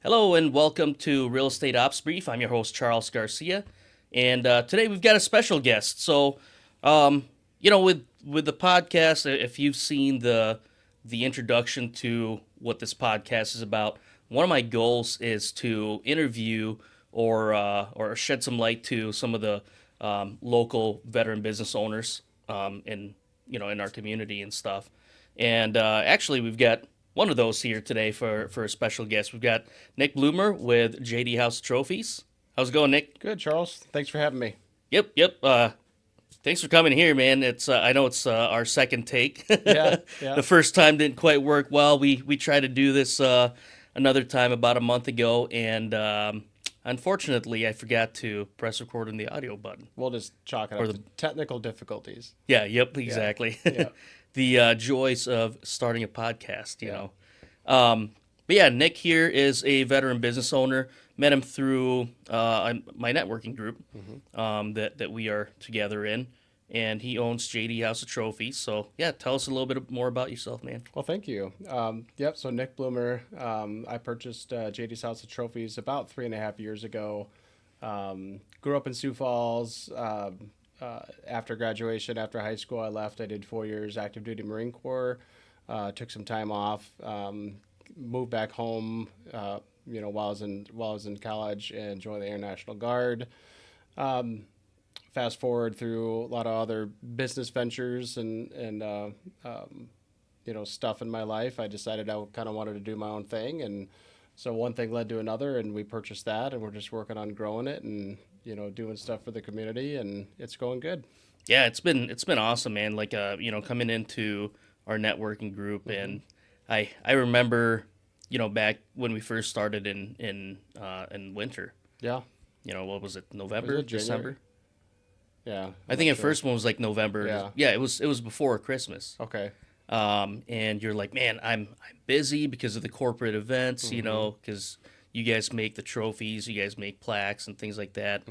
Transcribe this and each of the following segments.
Hello and welcome to Real Estate Ops Brief. I'm your host Charles Garcia, and today we've got a special guest. So, with the podcast, if you've seen the introduction to what this podcast is about, one of my goals is to interview or shed some light to some of the local veteran business owners in our community and stuff. And actually, we've got one of those here today for a special guest. We've got Nick Blumer with JD House Trophies. How's it going, Nick? Good, Charles. Thanks for having me. Yep. Thanks for coming here, man. It's I know it's our second take. Yeah, yeah. The first time didn't quite work well. We tried to do this another time about a month ago, and unfortunately, I forgot to press record on the audio button. We'll just chalk it Or up the to technical difficulties. Yeah, yep, exactly. Yeah. The joys of starting a podcast, you know. But yeah, Nick here is a veteran business owner. Met him through my networking group that we are together in, and he owns JD House of Trophies. So yeah, tell us a little bit more about yourself, man. Well, thank you. So Nick Blumer, I purchased JD's House of Trophies about 3.5 years ago. Grew up in Sioux Falls. After graduation, after high school, I left. I did 4 years active duty Marine Corps. Took some time off. Moved back home. While I was in college and joined the Air National Guard. Fast forward through a lot of other business ventures and stuff in my life. I decided I kind of wanted to do my own thing, and so one thing led to another, and we purchased that, and we're just working on growing it and doing stuff for the community, and it's going good. Yeah, it's been awesome, man. Like coming into our networking group, and I remember back when we first started in winter. Yeah. What was it? November, Was it December? Yeah. I think the first one was like November. Yeah. Yeah, it was before Christmas. Okay. And you're like, man, I'm busy because of the corporate events, because you guys make the trophies, you guys make plaques and things like that.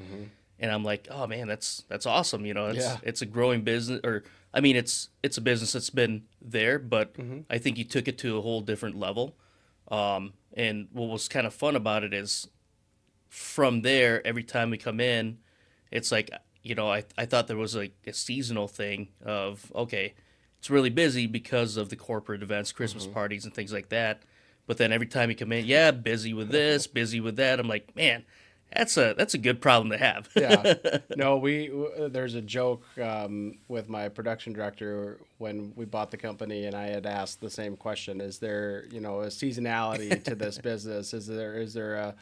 And I'm like, oh man, that's awesome. It's a growing business, or I mean, it's a business that's been there, but I think you took it to a whole different level. And what was kind of fun about it is from there, every time we come in, it's like, I thought there was like a seasonal thing of, okay, it's really busy because of the corporate events, Christmas parties and things like that. But then every time you come in, yeah, busy with this, busy with that. I'm like, man, that's a good problem to have. Yeah. No, there's a joke with my production director when we bought the company, and I had asked the same question: is there, a seasonality to this business? Is there a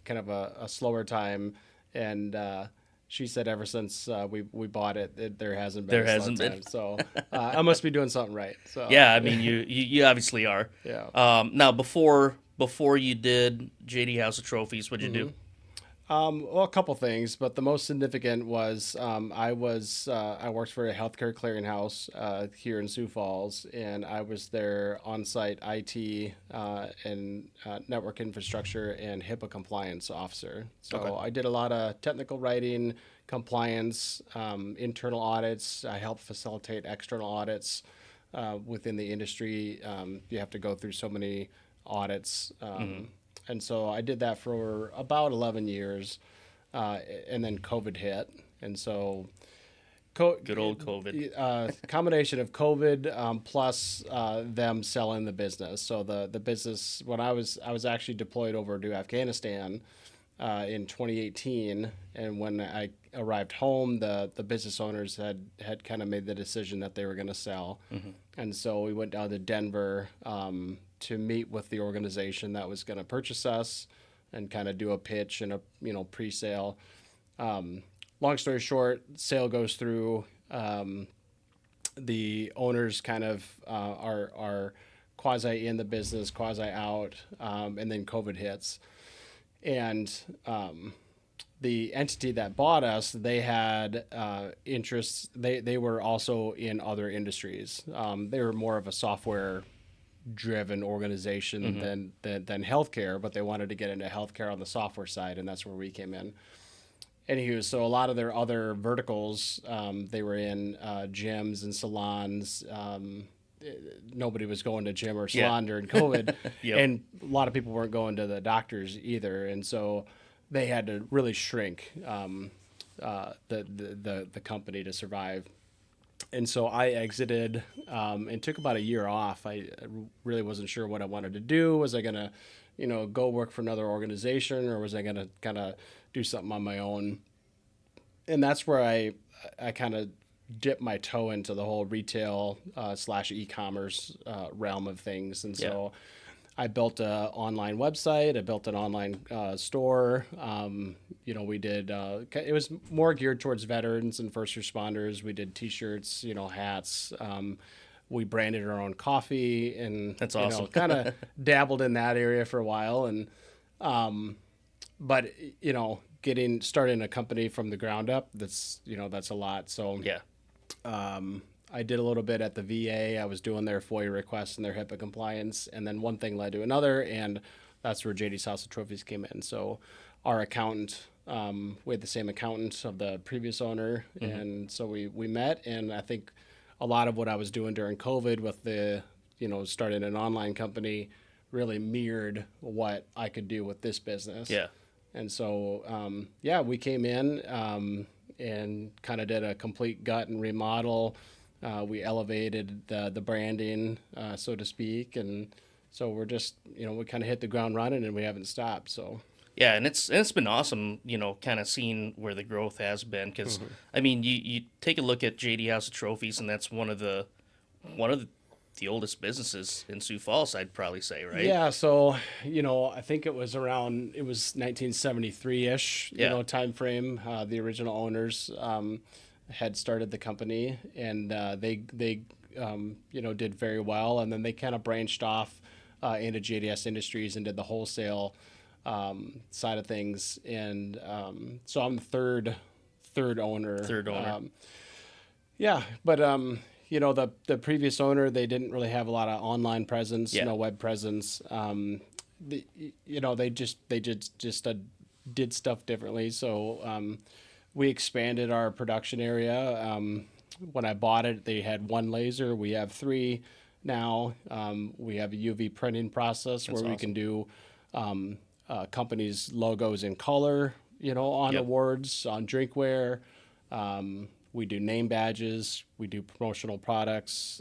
kind of a slower time? And she said, ever since we bought it, there hasn't been. There a hasn't slow been. time. So I must be doing something right. So Yeah, I mean, you obviously are. Yeah. Now, before you did JD House of Trophies, what'd you do? Well, a couple things, but the most significant was I worked for a healthcare clearinghouse here in Sioux Falls, and I was their on-site IT and network infrastructure and HIPAA compliance officer. So Okay. I did a lot of technical writing, compliance, internal audits. I helped facilitate external audits within the industry. You have to go through so many audits. And so I did that for about 11 years, and then COVID hit. And so Good old COVID. combination of COVID plus them selling the business. So the business, when I was actually deployed over to Afghanistan in 2018, and when I arrived home, the business owners had kind of made the decision that they were going to sell. And so we went down to Denver to meet with the organization that was going to purchase us and kind of do a pitch and a pre-sale. Long story short, sale goes through. The owners kind of are quasi in the business, quasi out, and then COVID hits. And the entity that bought us, they had interests. They were also in other industries. They were more of a software-driven organization than healthcare, but they wanted to get into healthcare on the software side, and that's where we came in. Anywho, so a lot of their other verticals, they were in gyms and salons, nobody was going to gym or salon during COVID, Yep. and a lot of people weren't going to the doctors either, and so they had to really shrink the company to survive. And so I exited and took about a year off. I really wasn't sure what I wanted to do. Was I gonna, go work for another organization, or was I gonna kind of do something on my own? And that's where I kind of dipped my toe into the whole retail slash e-commerce realm of things. And so I built an online website. I built an online store. We did. It was more geared towards veterans and first responders. We did T-shirts, hats. We branded our own coffee, and That's awesome. kind of dabbled in that area for a while. And but getting starting a company from the ground up, that's a lot. So Yeah. I did a little bit at the VA. I was doing their FOIA requests and their HIPAA compliance, and then one thing led to another, and that's where JD's House of Trophies came in. So our accountant, we had the same accountant of the previous owner, and so we met, and I think a lot of what I was doing during COVID with the, starting an online company really mirrored what I could do with this business. Yeah. And so, we came in and kind of did a complete gut and remodel. We elevated the branding, so to speak, and so we're just we kind of hit the ground running, and we haven't stopped. So Yeah, and it's been awesome, kind of seeing where the growth has been. Because I mean, you take a look at JD House of Trophies, and that's one of the oldest businesses in Sioux Falls, I'd probably say, right? yeah, so I think it was 1973-ish, Yeah. time frame. The original owners had started the company, and they did very well, and then they kind of branched off into JDS Industries and did the wholesale side of things, and so I'm the third owner. Third owner. But the previous owner, they didn't really have a lot of online presence, Yeah. no web presence. They just did stuff differently. So we expanded our production area. When I bought it, they had one laser. We have three now. We have a UV printing process where we awesome. can do companies' logos in color, on Yep. awards, on drinkware. We do name badges. We do promotional products.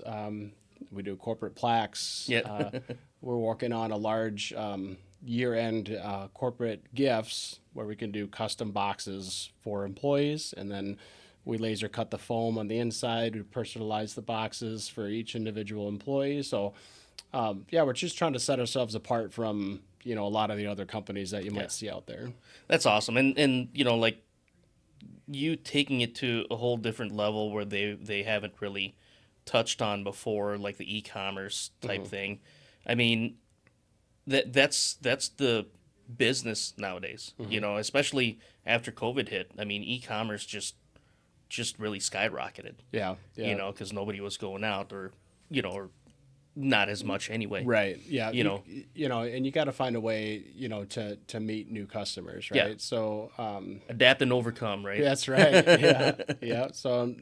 We do corporate plaques. Yeah. We're working on a large year-end corporate gifts where we can do custom boxes for employees, and then we laser cut the foam on the inside. We personalize the boxes for each individual employee. So, we're just trying to set ourselves apart from a lot of the other companies that you might see out there. That's awesome. And like you taking it to a whole different level where they haven't really touched on before, like the e-commerce type thing. I mean, that's the business nowadays, especially after COVID hit. I mean, e-commerce just really skyrocketed, Yeah. because nobody was going out or not as much anyway. Right. Yeah. You know. And you got to find a way, to meet new customers, right? Yeah. So, Adapt and overcome, right? that's right. Yeah. Yeah. So,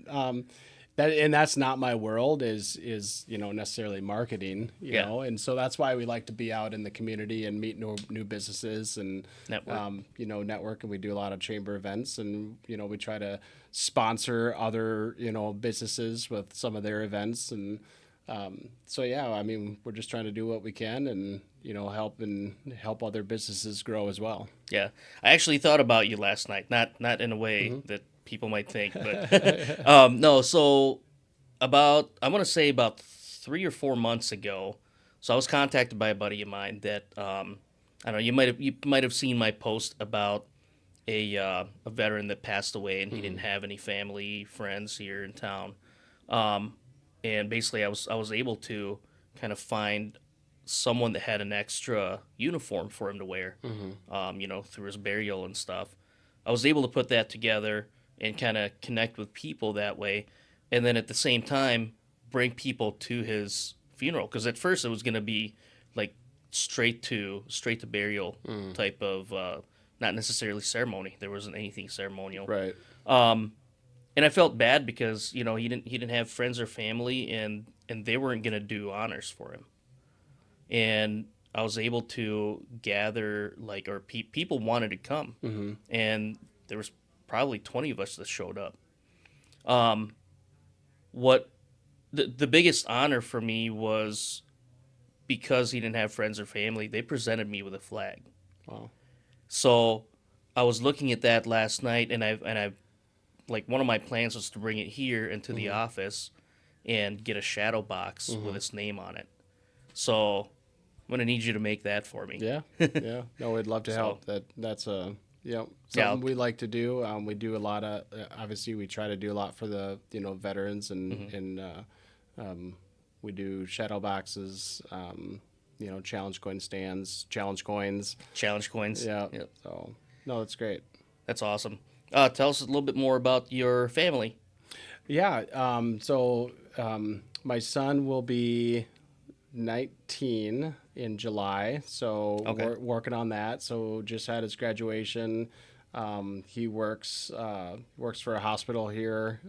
that's not my world is necessarily marketing, Yeah. and so that's why we like to be out in the community and meet new businesses and Network. network, and we do a lot of chamber events, and we try to sponsor other businesses with some of their events, and I mean, we're just trying to do what we can and help other businesses grow as well. Yeah, I actually thought about you last night. Not in a way that people might think, but no. So I want to say about 3 or 4 months ago. So I was contacted by a buddy of mine that I don't know. You might have seen my post about a veteran that passed away, and he didn't have any family friends here in town. And basically, I was able to kind of find someone that had an extra uniform for him to wear, through his burial and stuff. I was able to put that together and kind of connect with people that way, and then at the same time bring people to his funeral. Because at first it was going to be like straight to burial type of, not necessarily ceremony. There wasn't anything ceremonial. Right. and I felt bad because he didn't have friends or family, and they weren't gonna do honors for him, and I was able to gather like or people wanted to come, Mm-hmm. and there was probably 20 of us that showed up. Um, what the biggest honor for me was because he didn't have friends or family. They presented me with a flag. Wow. So I was looking at that last night, and I like one of my plans was to bring it here into the Mm-hmm. office and get a shadow box with Mm-hmm. his name on it. So I'm gonna need you to make that for me. Yeah. Yeah. No, we'd love to So help. That's a yeah, something we like to do. We do a lot of obviously we try to do a lot for the veterans mhm. and um, we do shadow boxes. Challenge coin stands, challenge coins. Challenge coins. Yeah. Yep, So no, that's great. that's awesome. Tell us a little bit more about your family. Yeah. My son will be 19 in July, so Okay, we're working on that. So just had his graduation. He works for a hospital here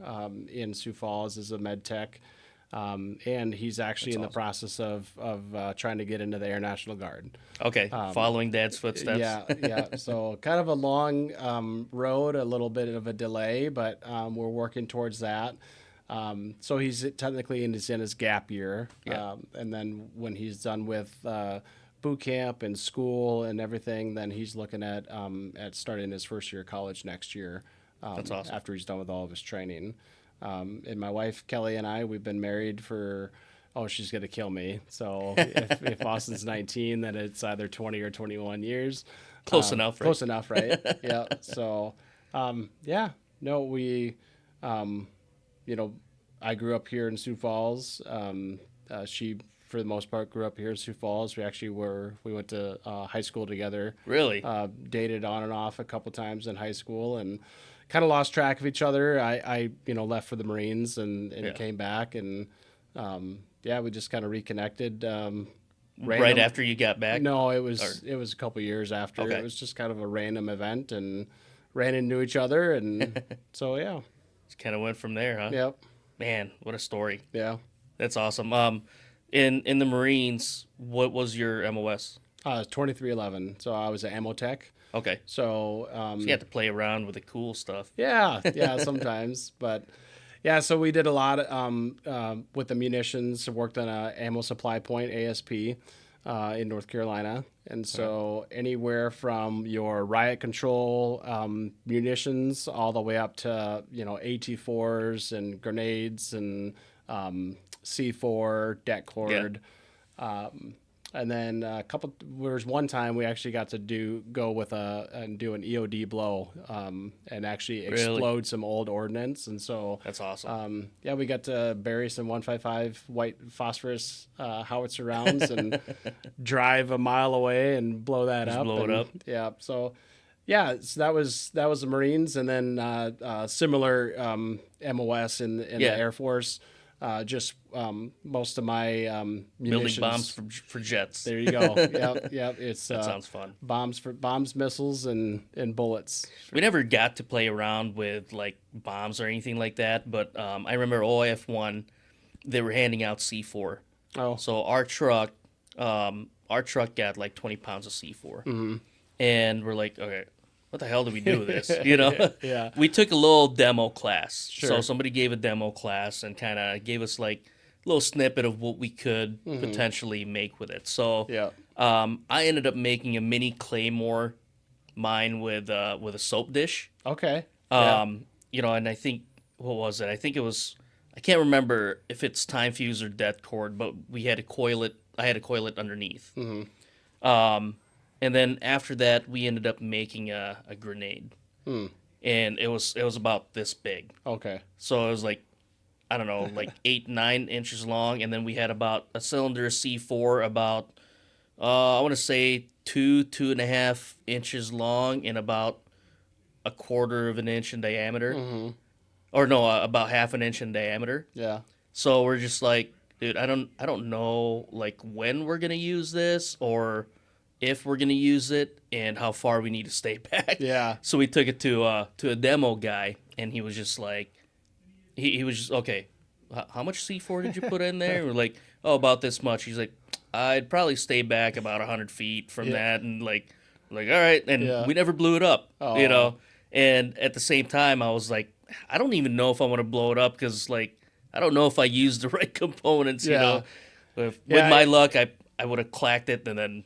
in Sioux Falls as a med tech, and he's actually that's in the awesome. process of trying to get into the Air National Guard. Okay, following Dad's footsteps. Yeah, yeah. So kind of a long road, a little bit of a delay, but we're working towards that. So he's technically in his gap year, Yeah, and then when he's done with boot camp and school and everything, then he's looking at starting his first year of college next year. that's awesome. After he's done with all of his training. And my wife Kelly and I, we've been married for. Oh, she's gonna kill me. So if Austin's 19, then it's either 20 or 21 years. Close enough, right? Close enough, right? Yeah. So, yeah. No, um, you know, I grew up here in Sioux Falls. She, for the most part, grew up here in Sioux Falls. We went to high school together. Really? Dated on and off a couple times in high school, and kind of lost track of each other. I left for the Marines and Yeah. came back, and yeah, we just kind of reconnected. Right Random. after you got back? No, Or it was a couple years after. It okay, was just kind of a random event, and ran into each other, and so yeah, just kind of went from there, huh? yep, Man, what a story. yeah. That's awesome. In the Marines, what was your MOS? 2311. So I was an ammo tech. Okay, So so you had to play around with the cool stuff. yeah, yeah, sometimes, but yeah. So we did a lot with the munitions. Worked on a ammo supply point (ASP) in North Carolina, and so anywhere from your riot control munitions all the way up to AT4s and grenades and C4 deck Yeah, cord. And then there was one time we actually got to go with and do an EOD blow and actually really. explode some old ordnance. And so, That's awesome. yeah, we got to bury some 155 white phosphorus howitzer rounds and drive a mile away and blow that Just up. blow it And up. yeah, so yeah, so that was the Marines, and then similar MOS in the Yeah, Air Force. Just most of my building bombs munitions. for jets. There you go. Yep, yep. It's That sounds fun. bombs, missiles, and bullets. We never got to play around with like bombs or anything like that, but I remember OIF 1, they were handing out C4. Oh, So our truck got like 20 pounds of C4, mm-hmm. and we're like, okay, what the hell do we do with this? You know, Yeah, we took a little demo class. So sure. somebody gave a demo class and kind of gave us like a little snippet of what we could potentially make with it. So Yeah. I ended up making a mini claymore mine with a soap dish. Okay. Yeah. And I think what was it? I think it was, I can't remember if it's time fuse or death cord, but we had to coil it. I had to coil it underneath. Mm-hmm. And then after that, we ended up making a grenade, Hmm. and it was about this big. Okay. So it was like, I don't know, like 8-9 inches long, and then we had about a cylinder C4 about I want to say 2.5 inches long and about a quarter of an inch in diameter, Mm-hmm. or no, about half an inch in diameter. Yeah. So we're just like, dude, I don't know like when we're gonna use this or if we're gonna use it and how far we need to stay back. Yeah. So we took it to a demo guy, and he was just like, he was just okay. How much C4 did you put in there? We're like, oh, about this much. He's like, I'd probably stay back about 100 feet from Yeah. that, and like all right, and Yeah. we never blew it up, Oh. And at the same time, I was like, I don't even know if I want to blow it up because like I don't know if I used the right components. Yeah. With Yeah. my luck, I would have clacked it and then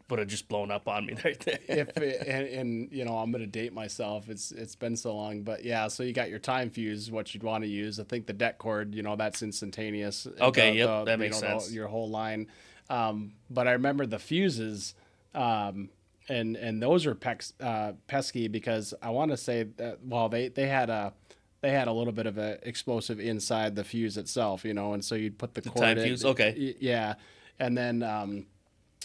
would have just blown up on me right there. If it, and I'm gonna date myself. It's been so long, but yeah. So you got your time fuse, what you'd want to use. I think the det cord, that's instantaneous. Okay, yep, that makes sense. Your whole line. But I remember the fuses, and those were pesky because I want to say that they had a little bit of a explosive inside the fuse itself, and so you'd put the cord time in. fuse, okay. Yeah, and then.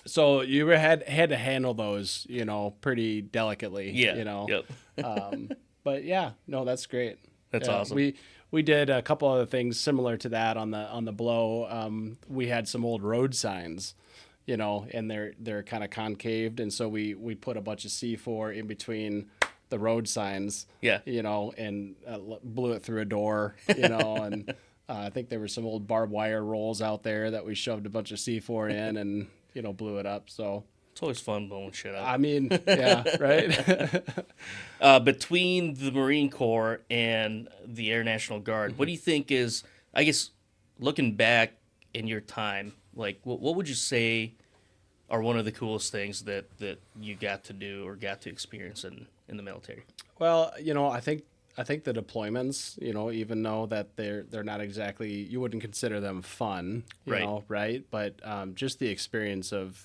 So you had to handle those, pretty delicately. Yeah. Yep. But yeah, no, that's great. That's Yeah, awesome. We did a couple other things similar to that on the blow. We had some old road signs, and they're kind of concaved, and so we put a bunch of C4 in between the road signs. Yeah. And blew it through a door. And I think there were some old barbed wire rolls out there that we shoved a bunch of C4 in and blew it up. So It's always fun blowing shit up. I mean, yeah, right. Between the Marine Corps and the Air National Guard, what do you think is, I guess, looking back in your time, like what would you say are one of the coolest things that you got to do or got to experience in the military? Well, I think the deployments, even though that they're not exactly, you wouldn't consider them fun, right? But just the experience of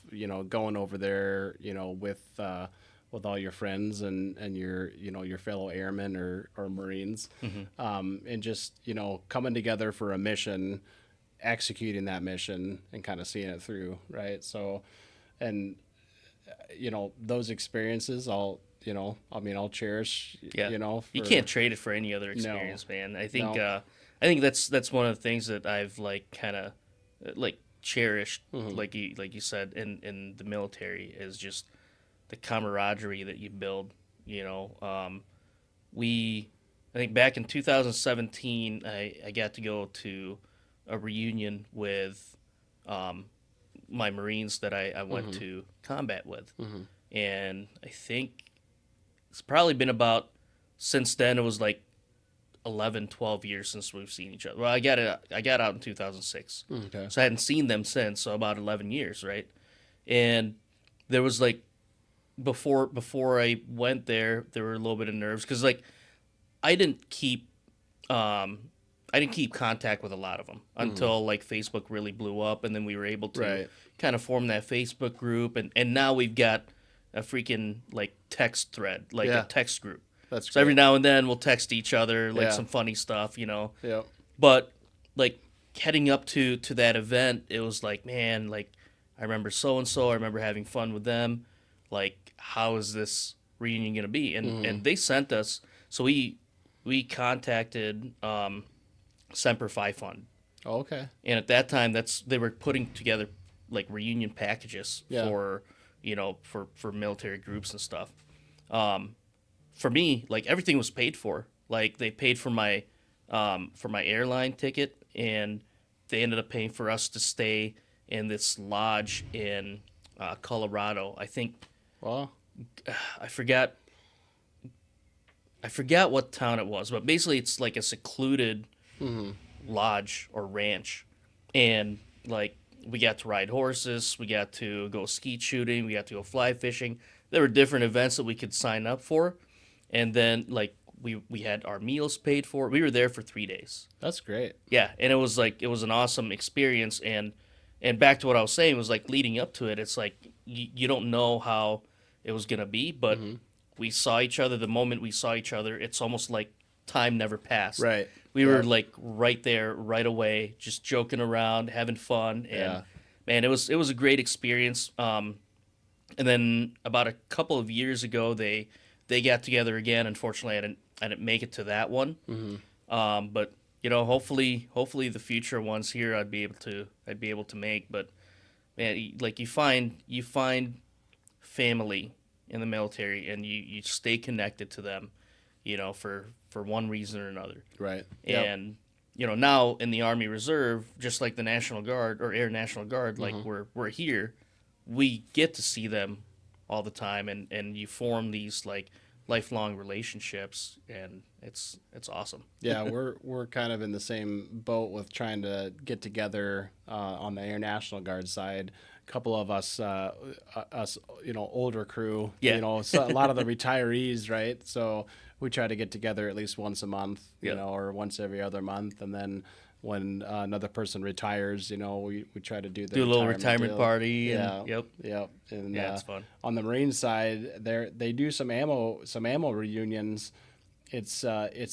going over there, with all your friends and your fellow airmen or Marines, and just coming together for a mission, executing that mission, and kind of seeing it through, right? So, and those experiences, I'll cherish. Yeah. You can't trade it for any other experience, man. I think No. I think that's one of the things that I've like kind of like cherished, like you said in the military, is just the camaraderie that you build. I think back in 2017, I got to go to a reunion with my Marines that I went to combat with, and I think it's probably been about, since then it was like 11, 12 years since we've seen each other. Well, I got out in 2006. Okay. So I hadn't seen them since, so about 11 years, right? And there was like before I went there were a little bit of nerves cuz like I didn't keep contact with a lot of them until like Facebook really blew up, and then we were able to kind of form that Facebook group, and now we've got a freaking like text thread, like a text group. That's so every now and then we'll text each other like some funny stuff, Yeah. But like heading up to that event, it was like, man, like I remember so and so, I remember having fun with them. Like, how is this reunion gonna be? And they sent us, so we contacted Semper Fi Fund. Oh, okay. And at that time, they were putting together like reunion packages for for military groups and stuff. For me, like everything was paid for. Like they paid for my airline ticket, and they ended up paying for us to stay in this lodge in Colorado. I think Well, I forgot what town it was, but basically it's like a secluded lodge or ranch, and like we got to ride horses, we got to go skeet shooting, we got to go fly fishing. There were different events that we could sign up for, and then like we had our meals paid for. We were there for 3 days. that's great. Yeah, and it was an awesome experience, and back to what I was saying, was like leading up to it, it's like you don't know how it was gonna be, but we saw each other. The moment we saw each other, it's almost like time never passed. Right. We were like right there, right away, just joking around, having fun, and man, it was a great experience. And then about a couple of years ago, they got together again. Unfortunately, I didn't make it to that one. But hopefully the future ones here I'd be able to make. But man, like you find family in the military, and you stay connected to them. for one reason or another. Right. Yep. And now in the Army Reserve, just like the National Guard or Air National Guard, like we're here, we get to see them all the time, and you form these like lifelong relationships, and it's awesome. Yeah, we're kind of in the same boat with trying to get together on the Air National Guard side. A couple of us, older crew, Yeah. so a lot of the retirees, right? So we try to get together at least once a month, Yep. or once every other month, and then when another person retires, we try to do the Do a little retirement deal. party. Yeah, And yep. yep. And Yeah, it's fun. on the Marine side, they do some ammo reunions. It's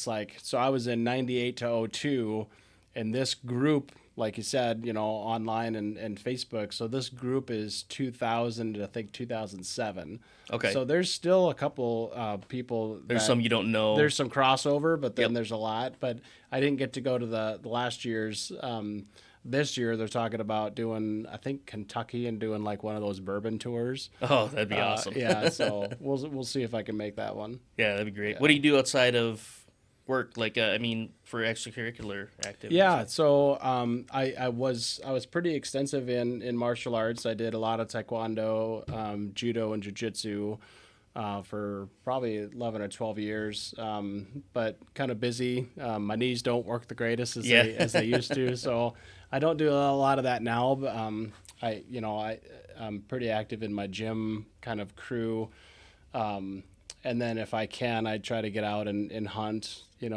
like, so I was in 98 to '02, and this group, like you said, online and Facebook. So this group is 2000 to I think 2007. Okay. So there's still a couple people. There's some you don't know. There's some crossover, but then Yep. there's a lot. But I didn't get to go to the last year's. This year they're talking about doing, I think, Kentucky, and doing like one of those bourbon tours. Oh, that'd be awesome. Yeah, so we'll see if I can make that one. Yeah, that'd be great. What do you do outside of work? Like, for extracurricular activities? Yeah, so I was pretty extensive in martial arts. I did a lot of taekwondo, judo, and jiu-jitsu for probably 11 or 12 years, but kind of busy. My knees don't work the greatest as they used to, so I don't do a lot of that now. But I'm pretty active in my gym kind of crew. And then if I can, I try to get out and hunt. I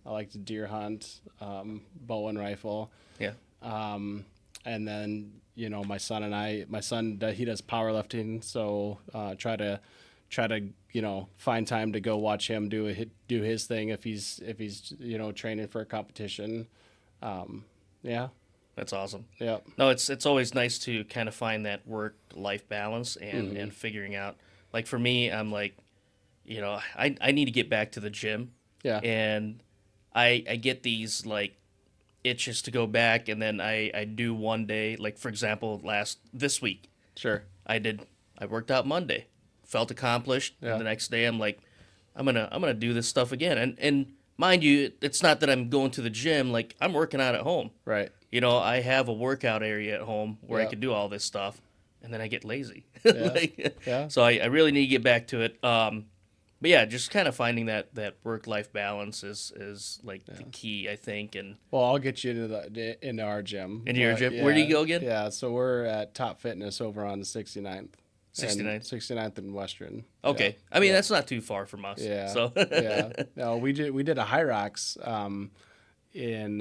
like to deer hunt, bow and rifle. Yeah. And then, my son, he does powerlifting. So, try to, find time to go watch him do his thing if he's, training for a competition. Yeah. That's awesome. Yeah. No, it's always nice to kind of find that work-life balance and figuring out. Like for me, I'm like, I need to get back to the gym. Yeah. And I get these like itches to go back, and then I do one day, like for example, this week Sure. I worked out Monday, felt accomplished, Yeah. and the next day I'm like, I'm gonna do this stuff again. And mind you, it's not that I'm going to the gym, like I'm working out at home. Right. I have a workout area at home where I Yeah. could do all this stuff, and then I get lazy. Yeah. Yeah. So I really need to get back to it. But yeah, just kind of finding that work-life balance is like the key, I think. And Well, I'll get you into our gym. Into your But, gym? Where do you go again? Yeah, so we're at Top Fitness over on 69th. 69th? 69th and Western. Okay, I mean that's not too far from us. Yeah. So Yeah. No, we did a High Rocks in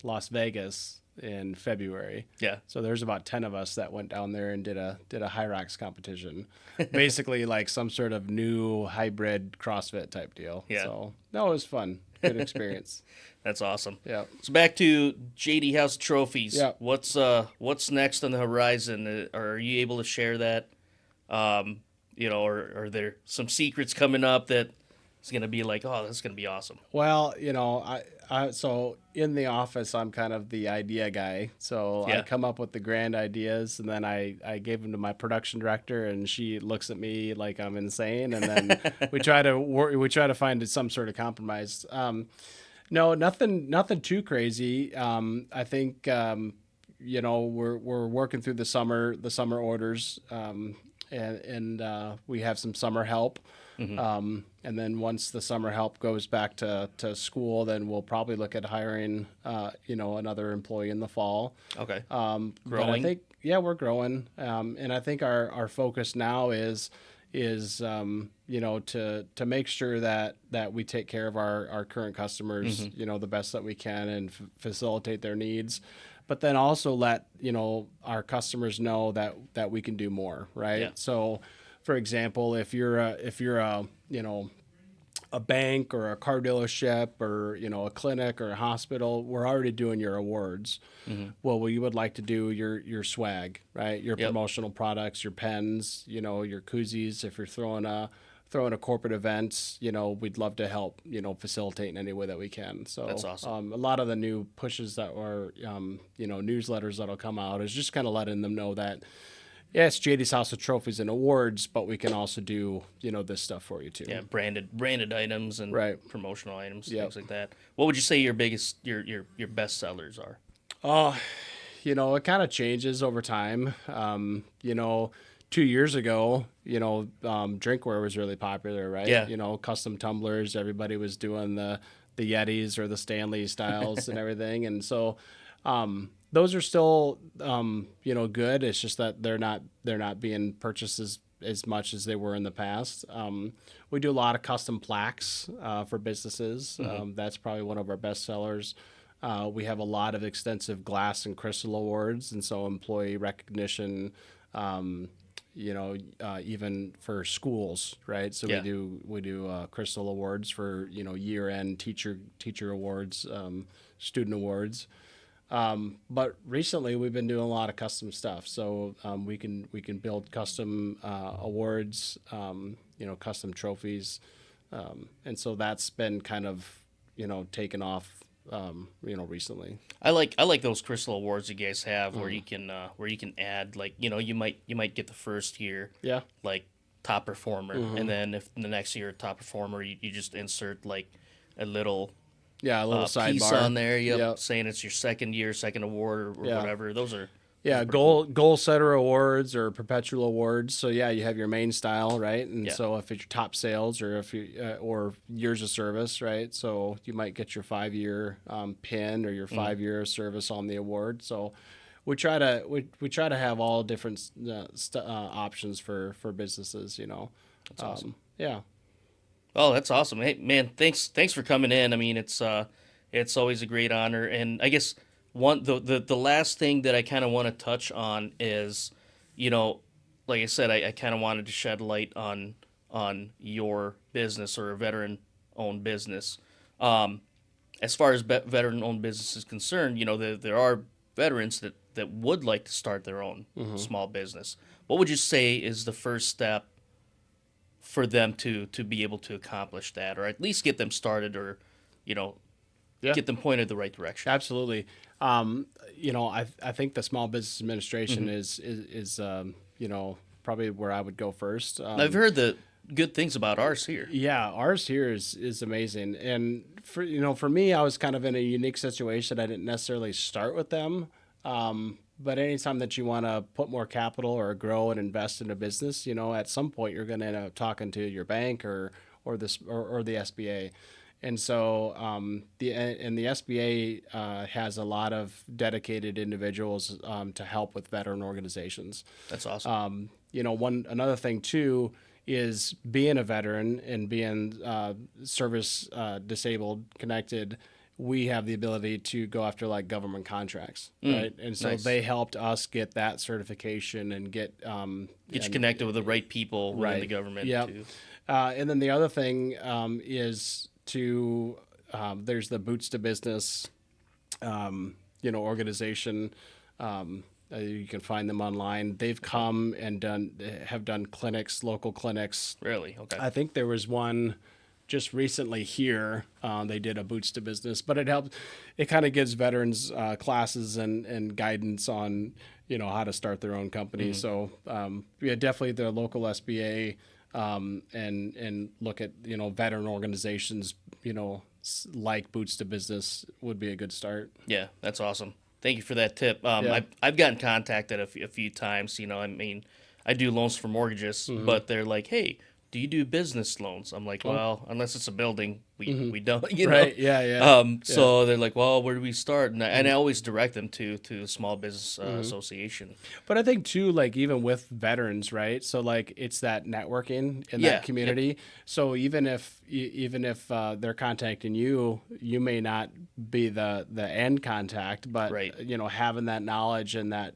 Las Vegas in February. yeah, So there's about 10 of us that went down there and did a High Rocks competition. Basically like some sort of new hybrid CrossFit type deal. Yeah. So that was fun. Good experience. that's awesome. Yeah. So back to JD House Trophies. Yeah. What's next on the horizon? Are you able to share that? Or are there some secrets coming up that it's gonna be like, oh, that's gonna be awesome? Well, so in the office, I'm kind of the idea guy. So I Yeah. come up with the grand ideas, and then I give them to my production director, and she looks at me like I'm insane, and then we try to find some sort of compromise. No, nothing too crazy. I think we're working through the summer orders, and we have some summer help. And then once the summer help goes back to school, then we'll probably look at hiring, another employee in the fall. Okay. But I Growing? think, yeah, we're growing. And I think our focus now is to make sure that we take care of our current customers, the best that we can, and facilitate their needs. But then also let, our customers know that we can do more, right? Yeah. So, for example, if you're a bank or a car dealership or a clinic or a hospital, we're already doing your awards. Well, we would like to do your swag, right? Your Yep. promotional products, your pens, your koozies. If you're throwing a corporate event, we'd love to help, facilitate in any way that we can. So That's awesome. A lot of the new pushes that are, newsletters that'll come out is just kind of letting them know that Yeah, it's JD's House of Trophies and Awards, but we can also do, this stuff for you too. Yeah, branded items and Right. promotional items, Yep. things like that. What would you say your biggest your best sellers are? Oh, it kind of changes over time. 2 years ago, drinkware was really popular, right? Yeah. Custom tumblers. Everybody was doing the Yetis or the Stanley styles and everything, and so those are still good. It's just that they're not being purchased as much as they were in the past. We do a lot of custom plaques for businesses. That's probably one of our best sellers. We have a lot of extensive glass and crystal awards, and so employee recognition, even for schools, right? So Yeah. we do crystal awards for year end teacher awards, student awards. But recently we've been doing a lot of custom stuff. So we can build custom awards, custom trophies, and so that's been kind of taken off. Recently. I like those crystal awards you guys have where you can add, like, you might get the first year, Yeah. like, top performer, and then if the next year top performer, you just insert like a little Yeah, a little piece sidebar on there, Yep. saying it's your second year, second award, or Yeah. whatever. Those are Yeah, pretty goal setter awards or perpetual awards. So yeah, you have your main style, right? And Yeah. so if it's your top sales or if you or years of service, right? So you might get your 5 year pin or your 5 year service on the award. So we try to have all different options for businesses. That's awesome. Yeah. Oh, that's awesome. Hey, man, thanks for coming in. I mean, it's always a great honor, and I guess the last thing that I kind of want to touch on is, like I said, I kind of wanted to shed light on your business or a veteran-owned business. As far as veteran-owned business is concerned, there are veterans that would like to start their own small business. What would you say is the first step for them to be able to accomplish that, or at least get them started, or Yeah. get them pointed the right direction? Absolutely. I think the Small Business Administration is probably where I would go first. I've heard the good things about ours here. Yeah, ours here is amazing, and for me, I was kind of in a unique situation. I didn't necessarily start with them, but anytime that you want to put more capital or grow and invest in a business, at some point you're going to end up talking to your bank or the SBA. And so the SBA has a lot of dedicated individuals to help with veteran organizations. That's awesome. Another thing too is being a veteran and being service disabled connected. We have the ability to go after like government contracts, right? And so nice. they helped us get that certification and get you connected with the right people within the government. Yep. Too. And then the other thing is to there's the Boots to Business organization. You can find them online. They've come and have done clinics, local clinics. Really? Okay. I think there was one just recently here. They did a Boots to Business, but it helps. It kind of gives veterans classes and guidance on how to start their own company. So definitely the local SBA. And look at veteran organizations like Boots to Business would be a good start. Yeah, that's awesome. Thank you for that tip. I've gotten contacted a few times. I mean, I do loans for mortgages, but they're like, "Hey, do you do business loans?" I'm like, "Well, unless it's a building, we don't." Right? Yeah. So they're like, "Well, where do we start?" And I always direct them to the Small Business Association. But I think too, like even with veterans, right? So like it's that networking in that community. So even if they're contacting you, you may not be the end contact, but having that knowledge and that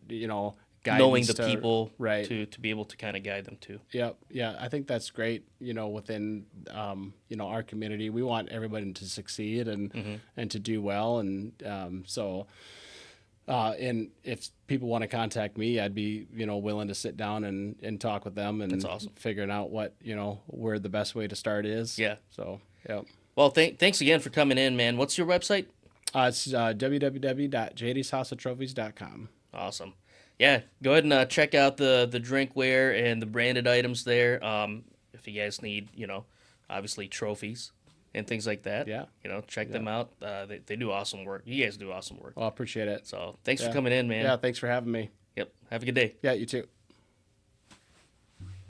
guidance knowing the people right to be able to kind of guide them to. Yep. Yeah. I think that's great. Within our community, we want everybody to succeed and to do well. And and if people want to contact me, I'd be willing to sit down and talk with them and That's awesome. Figuring out what where the best way to start is. Yeah. So yeah. Well, thanks again for coming in, man. What's your website? It's www.jdshouseoftrophies.com. Awesome. yeah, go ahead and check out the drinkware and the branded items there. If you guys need, obviously trophies and things like that, Yeah. check Yeah. them out. They do awesome work. You guys do awesome work. Well, I appreciate it. So thanks for Yeah. coming in, man. Yeah. Thanks for having me. Yep. Have a good day. Yeah. You too.